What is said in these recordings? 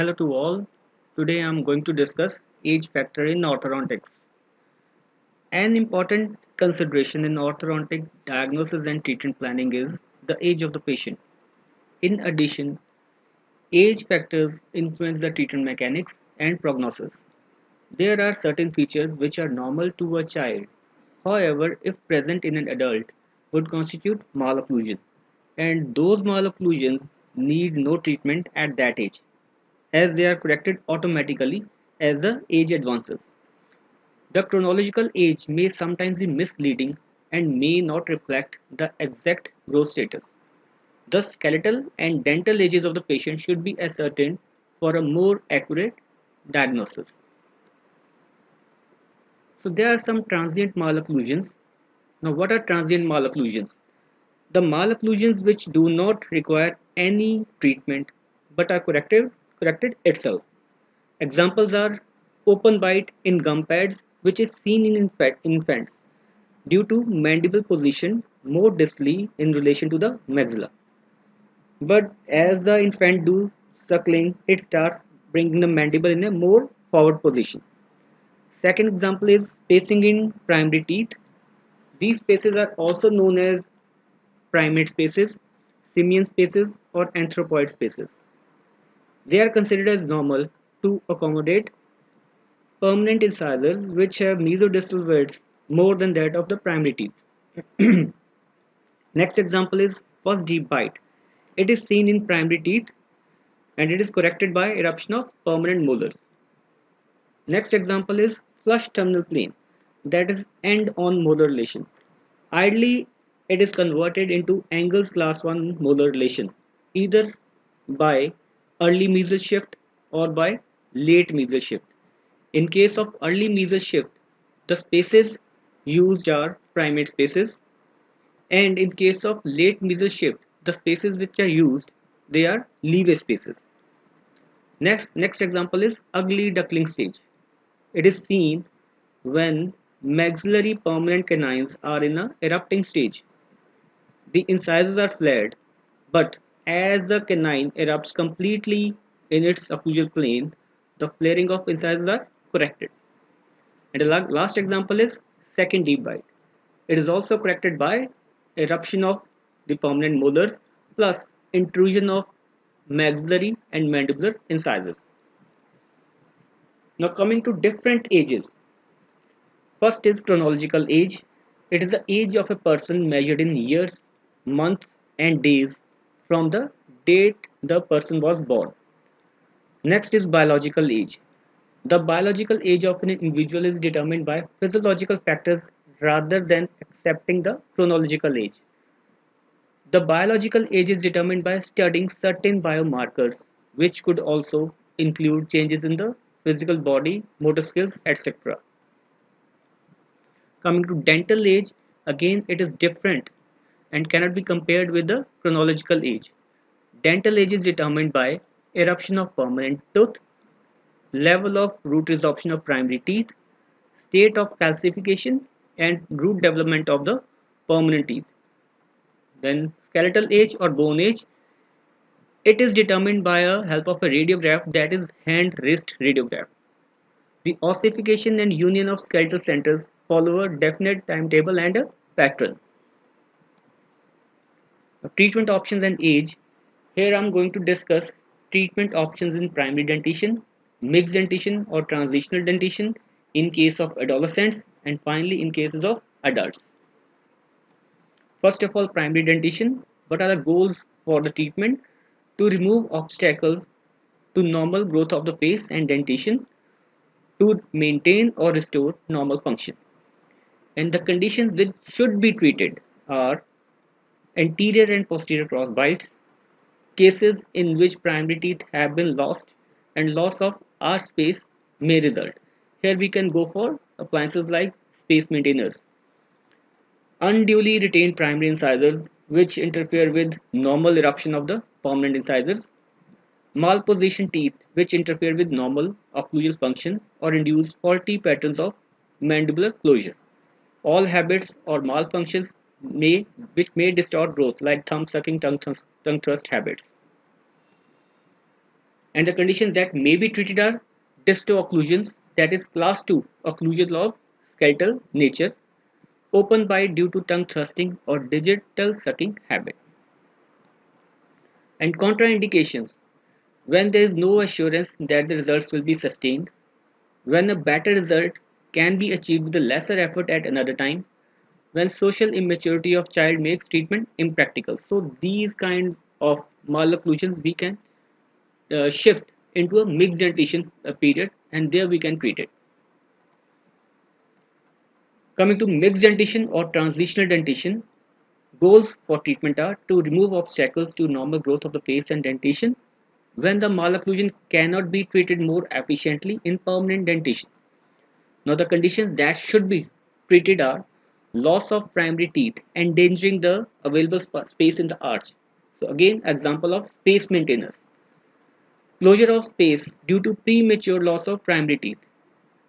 Hello to all. Today I am going to discuss age factor in orthodontics. An important consideration in orthodontic diagnosis and treatment planning is the age of the patient. In addition, age factors influence the treatment mechanics and prognosis. There are certain features which are normal to a child, however, if present in an adult, would constitute malocclusion, and those malocclusions need no treatment at that age, as they are corrected automatically as the age advances. The chronological age may sometimes be misleading and may not reflect the exact growth status. The skeletal and dental ages of the patient should be ascertained for a more accurate diagnosis. So there are some transient malocclusions. Now what are transient malocclusions? The malocclusions which do not require any treatment but are corrected itself. Examples are open bite in gum pads, which is seen in infants due to mandible position more distally in relation to the maxilla. But as the infant do suckling, it starts bringing the mandible in a more forward position. Second example is spacing in primary teeth. These spaces are also known as primate spaces, simian spaces, or anthropoid spaces. They are considered as normal to accommodate permanent incisors which have mesodistal widths more than that of the primary teeth. Next example is first deep bite. It is seen in primary teeth and it is corrected by eruption of permanent molars. Next example is flush terminal plane, that is end-on molar relation. Ideally, it is converted into Engel's class 1 molar relation either by early mesial shift or by late mesial shift. In case of early mesial shift, the spaces used are primate spaces, and in case of late mesial shift, the spaces which are used, they are leeway spaces. Next example is ugly duckling stage. It is seen when maxillary permanent canines are in a erupting stage. The incisors are flared, but as the canine erupts completely in its occlusal plane, the flaring of incisors are corrected. And the last example is second deep bite. It is also corrected by eruption of the permanent molars plus intrusion of maxillary and mandibular incisors. Now coming to different ages. First is chronological age. It is the age of a person measured in years, months, and days from the date the person was born. Next is biological age. The biological age of an individual is determined by physiological factors rather than accepting the chronological age. The biological age is determined by studying certain biomarkers, which could also include changes in the physical body, motor skills, etc. Coming to dental age, again it is different and cannot be compared with the chronological age. Dental age is determined by eruption of permanent tooth, level of root resorption of primary teeth, state of calcification, and root development of the permanent teeth. Then skeletal age or bone age, it is determined by a help of a radiograph, that is hand wrist radiograph. The ossification and union of skeletal centers follow a definite timetable and a pattern. Treatment options and age. Here I am going to discuss treatment options in primary dentition, mixed dentition or transitional dentition in case of adolescents, and finally in cases of adults. First of all, primary dentition. What are the goals for the treatment? To remove obstacles to normal growth of the face and dentition, to maintain or restore normal function. And the conditions that should be treated are anterior and posterior cross bites, cases in which primary teeth have been lost and loss of arch space may result. Here we can go for appliances like space maintainers. Unduly retained primary incisors which interfere with normal eruption of the permanent incisors. Malpositioned teeth which interfere with normal occlusal function or induce faulty patterns of mandibular closure. All habits or malfunctions which may distort growth like thumb sucking, tongue thrust habits. And the conditions that may be treated are disto occlusions, that is class 2 occlusion of skeletal nature, open bite due to tongue thrusting or digital sucking habit. And contraindications, when there is no assurance that the results will be sustained, when a better result can be achieved with a lesser effort at another time, when social immaturity of child makes treatment impractical. So these kind of malocclusions we can shift into a mixed dentition period, and there we can treat it. Coming to mixed dentition or transitional dentition, goals for treatment are to remove obstacles to normal growth of the face and dentition when the malocclusion cannot be treated more efficiently in permanent dentition. Now the conditions that should be treated are loss of primary teeth endangering the available space in the arch. So again, example of space maintenance. Closure of space due to premature loss of primary teeth.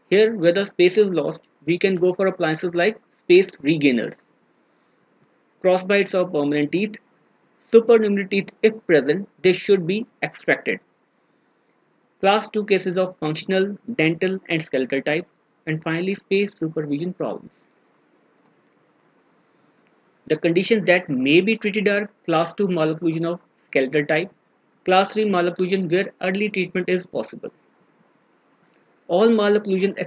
Here, where the space is lost, we can go for appliances like space regainers. Crossbites of permanent teeth. Supernumerary teeth, if present, they should be extracted. Class 2 cases of functional, dental, and skeletal type. And finally, space supervision problems. The conditions that may be treated are class 2 malocclusion of skeletal type, class 3 malocclusion where early treatment is possible. All malocclusion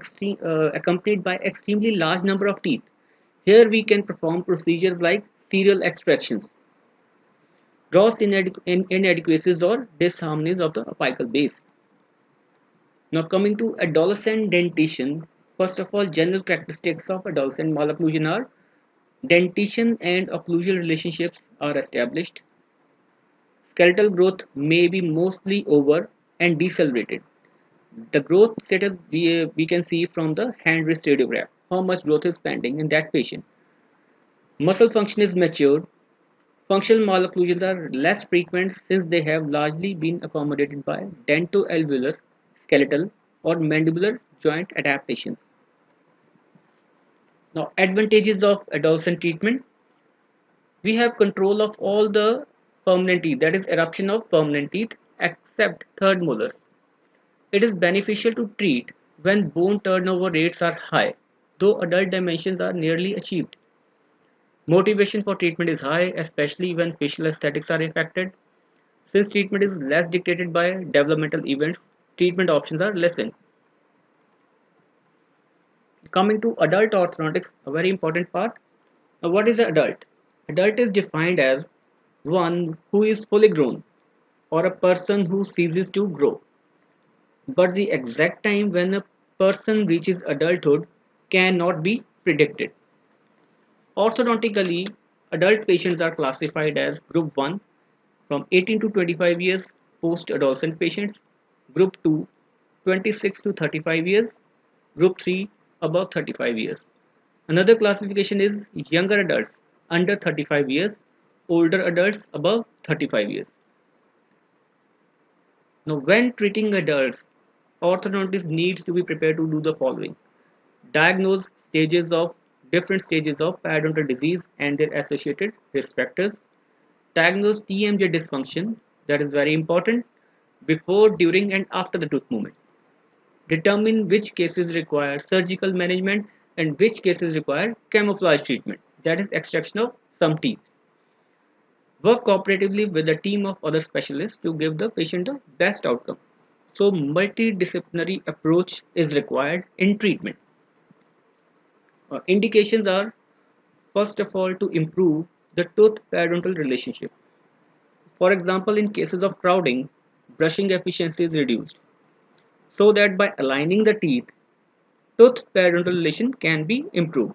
accompanied by extremely large number of teeth. Here we can perform procedures like serial extractions, gross inadequacies or disharmonies of the apical base. Now coming to adolescent dentition, first of all, general characteristics of adolescent malocclusion are dentition and occlusal relationships are established. Skeletal growth may be mostly over and decelerated. The growth status we can see from the hand wrist radiograph, how much growth is pending in that patient. Muscle function is matured. Functional malocclusions are less frequent since they have largely been accommodated by dentoalveolar, skeletal, or mandibular joint adaptations. Now, advantages of adolescent treatment. We have control of all the permanent teeth, that is eruption of permanent teeth except third molars. It is beneficial to treat when bone turnover rates are high, though adult dimensions are nearly achieved. Motivation for treatment is high, especially when facial aesthetics are affected. Since treatment is less dictated by developmental events, treatment options are lessened. Coming to adult orthodontics, a very important part. Now, what is the adult? Adult is defined as one who is fully grown or a person who ceases to grow. But the exact time when a person reaches adulthood cannot be predicted. Orthodontically, adult patients are classified as Group 1 from 18 to 25 years, post-adolescent patients, Group 2 26 to 35 years, Group 3 above 35 years. Another classification is younger adults under 35 years, older adults above 35 years. Now, when treating adults, orthodontists need to be prepared to do the following: diagnose different stages of periodontal disease and their associated risk factors, diagnose TMJ dysfunction, that is very important, before, during, and after the tooth movement, determine which cases require surgical management and which cases require camouflage treatment, that is extraction of some teeth. Work cooperatively with a team of other specialists to give the patient the best outcome. So multidisciplinary approach is required in treatment. Indications are first of all to improve the tooth periodontal relationship. For example, in cases of crowding, brushing efficiency is reduced so that by aligning the teeth, tooth periodontal relation can be improved.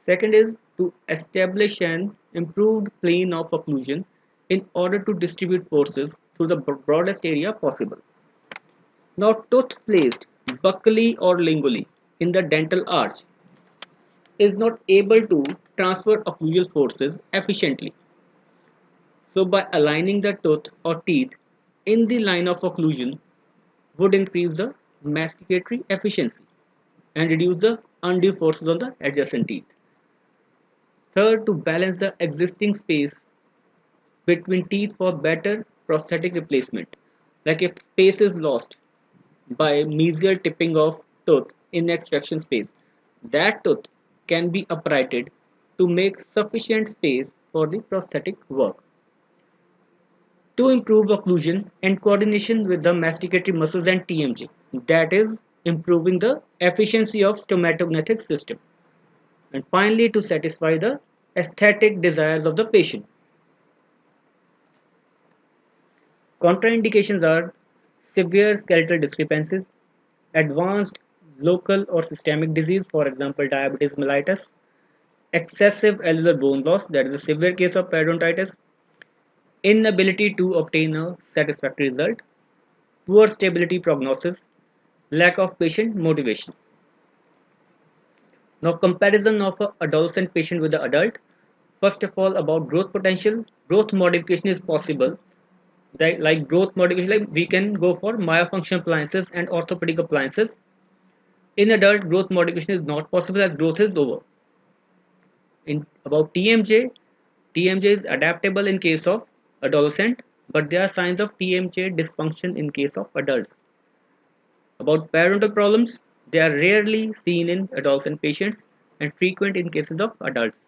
Second is to establish an improved plane of occlusion in order to distribute forces through the broadest area possible. Now, tooth placed buccally or lingually in the dental arch is not able to transfer occlusal forces efficiently. So, by aligning the tooth or teeth in the line of occlusion would increase the masticatory efficiency and reduce the undue forces on the adjacent teeth. Third, to balance the existing space between teeth for better prosthetic replacement. Like if space is lost by mesial tipping of tooth in extraction space, that tooth can be uprighted to make sufficient space for the prosthetic work. To improve occlusion and coordination with the masticatory muscles and TMJ, that is, improving the efficiency of stomatognathing system. And finally, to satisfy the aesthetic desires of the patient. Contraindications are severe skeletal discrepancies, advanced local or systemic disease, for example, diabetes mellitus, excessive alveolar bone loss, that is a severe case of periodontitis, inability to obtain a satisfactory result, poor stability prognosis, lack of patient motivation. Now, comparison of an adolescent patient with the adult. First of all, about growth potential, growth modification is possible. Like growth modification, like we can go for myofunction appliances and orthopedic appliances. In adult, growth modification is not possible as growth is over. In about TMJ, TMJ is adaptable in case of adolescent, but there are signs of TMJ dysfunction in case of adults. About parental problems, they are rarely seen in adolescent patients and frequent in cases of adults.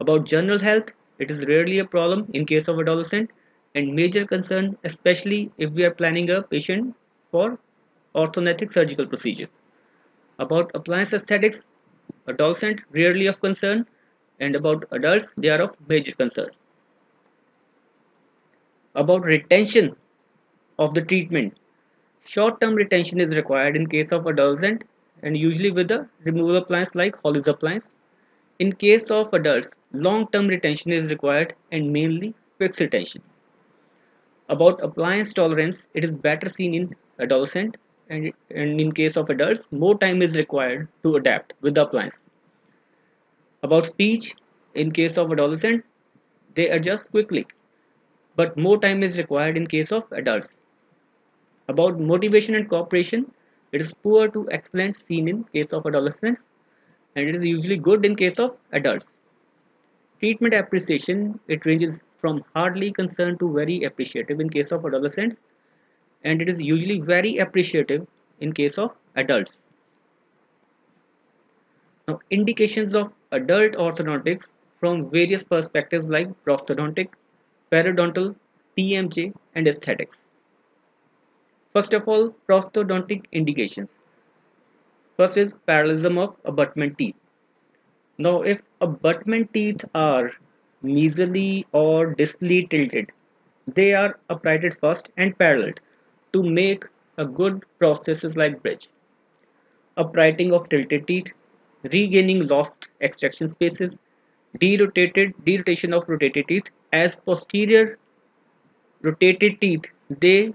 About general health, it is rarely a problem in case of adolescent and major concern, especially if we are planning a patient for orthodontic surgical procedure. About appliance aesthetics, adolescent rarely of concern, and about adults, they are of major concern. About retention of the treatment, short-term retention is required in case of adolescent and usually with the removal appliance like Holly's appliance. In case of adults, long-term retention is required and mainly fixed retention. About appliance tolerance, it is better seen in adolescent and in case of adults, more time is required to adapt with the appliance. About speech, in case of adolescent, they adjust quickly, but more time is required in case of adults. About motivation and cooperation, it is poor to excellent seen in case of adolescents and it is usually good in case of adults. Treatment appreciation, it ranges from hardly concerned to very appreciative in case of adolescents and it is usually very appreciative in case of adults. Now, indications of adult orthodontics from various perspectives like prosthodontic, periodontal, TMJ, and aesthetics. First of all, prosthodontic indications. First is parallelism of abutment teeth. Now, if abutment teeth are mesially or distally tilted, they are uprighted first and paralleled to make a good prosthesis like bridge. Uprighting of tilted teeth, regaining lost extraction spaces, derotation of rotated teeth. As posterior rotated teeth, they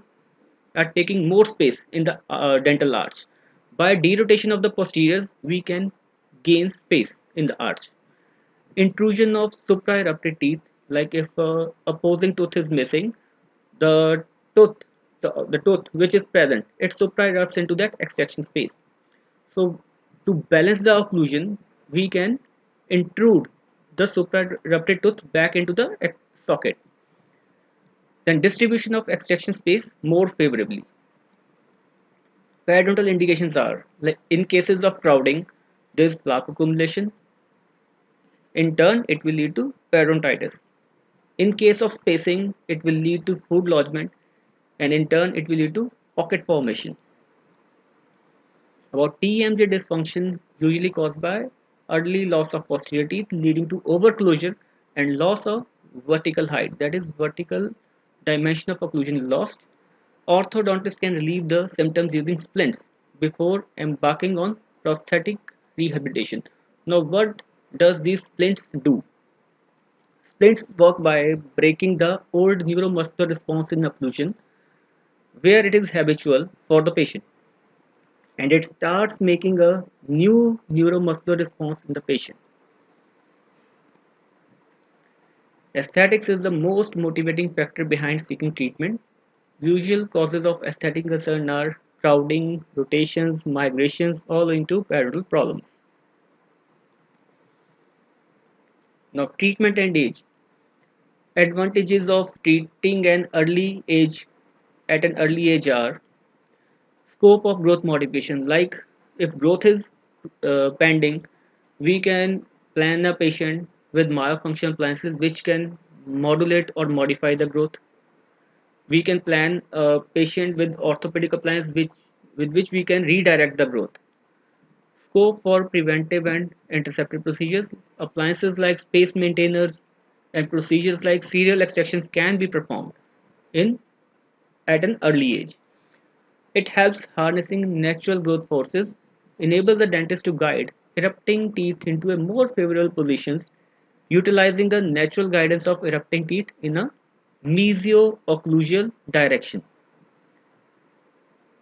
are taking more space in the dental arch. By derotation of the posterior, we can gain space in the arch. Intrusion of supraerupted teeth, like if opposing tooth is missing, the tooth, the tooth which is present, it supraerupts into that extraction space. So to balance the occlusion, we can intrude the supraerupted tooth back into the socket. Then distribution of extraction space more favorably. Periodontal indications are like in cases of crowding, there is plaque accumulation. In turn, it will lead to periodontitis. In case of spacing, it will lead to food lodgement, and in turn, it will lead to pocket formation. About TMJ dysfunction, usually caused by early loss of posterior teeth, leading to overclosure and loss of vertical height. That is, vertical dimension of occlusion is lost. Orthodontists can relieve the symptoms using splints before embarking on prosthetic rehabilitation. Now, what does these splints do? Splints work by breaking the old neuromuscular response in occlusion where it is habitual for the patient and it starts making a new neuromuscular response in the patient. Aesthetics is the most motivating factor behind seeking treatment. Usual causes of aesthetic concern are crowding, rotations, migrations, all into periodontal problems. Now, treatment and age. Advantages of treating an early age at an early age are scope of growth modification. Like if growth is pending, we can plan a patient with myofunctional appliances which can modulate or modify the growth. We can plan a patient with orthopedic appliance with which we can redirect the growth. Scope for preventive and interceptive procedures. Appliances like space maintainers and procedures like serial extractions can be performed in at an early age. It helps harnessing natural growth forces, enables the dentist to guide erupting teeth into a more favorable position, utilizing the natural guidance of erupting teeth in a mesio-occlusal direction.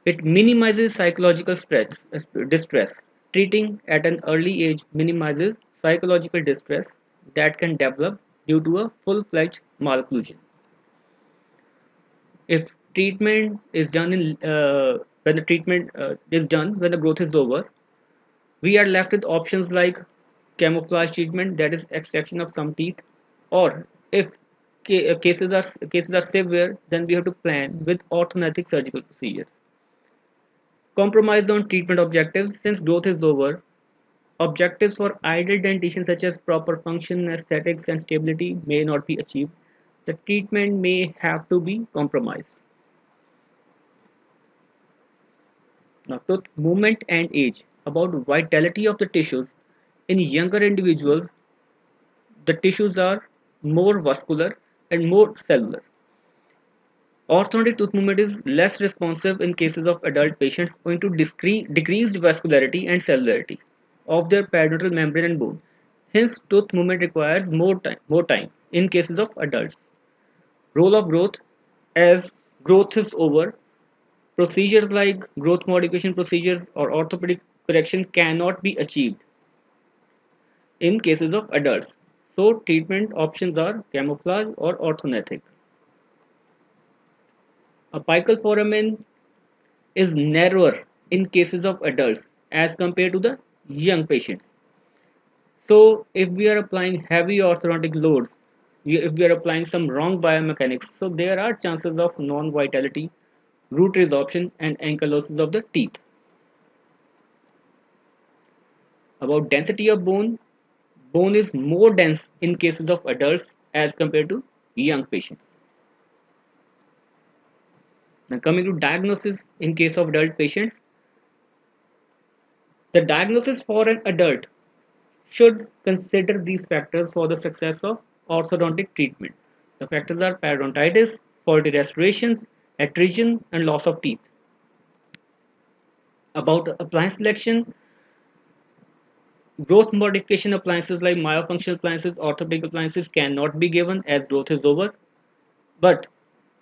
It minimizes psychological distress. Treating at an early age minimizes psychological distress that can develop due to a full-fledged malocclusion. If treatment is done when the treatment is done when the growth is over, we are left with options like camouflage treatment, that is extraction of some teeth, or if cases are severe, then we have to plan with orthodontic surgical procedures. Compromise on treatment objectives. Since growth is over, objectives for ideal dentition such as proper function, aesthetics, and stability may not be achieved. The treatment may have to be compromised. Now, tooth movement and age. About vitality of the tissues. In younger individuals, the tissues are more vascular and more cellular. Orthodontic tooth movement is less responsive in cases of adult patients owing to decreased vascularity and cellularity of their periodontal membrane and bone. Hence, tooth movement requires more time in cases of adults. Role of growth. As growth is over, procedures like growth modification procedures or orthopedic correction cannot be achieved in cases of adults. So, treatment options are camouflage or orthodontic. Apical foramen is narrower in cases of adults as compared to the young patients. So, if we are applying heavy orthodontic loads, if we are applying some wrong biomechanics, so there are chances of non-vitality, root resorption, and ankylosis of the teeth. About density of bone, bone is more dense in cases of adults as compared to young patients. Now, coming to diagnosis in case of adult patients, the diagnosis for an adult should consider these factors for the success of orthodontic treatment. The factors are periodontitis, faulty restorations, attrition, and loss of teeth. About appliance selection, growth modification appliances like myofunctional appliances, orthopedic appliances cannot be given as growth is over. But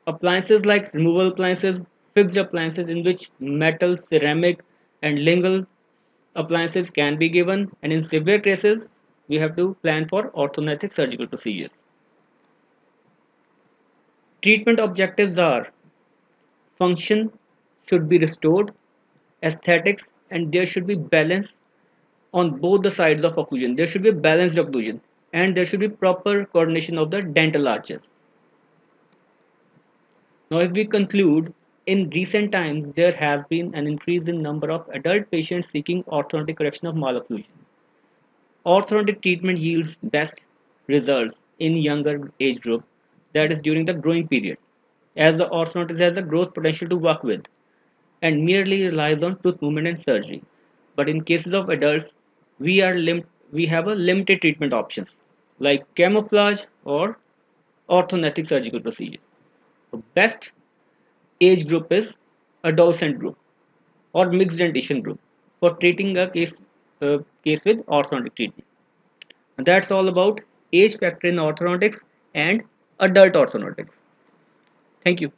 appliances like removal appliances, fixed appliances in which metal, ceramic, and lingual appliances can be given, and in severe cases, we have to plan for orthodontic surgical procedures. Treatment objectives are function should be restored, aesthetics, and there should be balance on both the sides of occlusion. There should be balanced occlusion, and there should be proper coordination of the dental arches. Now, if we conclude, in recent times there has been an increase in number of adult patients seeking orthodontic correction of malocclusion. Orthodontic treatment yields best results in younger age group, that is during the growing period, as the orthodontist has the growth potential to work with and merely relies on tooth movement and surgery. But in cases of adults, we have a limited treatment options like camouflage or orthodontic surgical procedures. The best age group is adolescent group or mixed dentition group for treating a case with orthodontic treatment. And that's all about age factor in orthodontics and adult orthodontics. Thank you.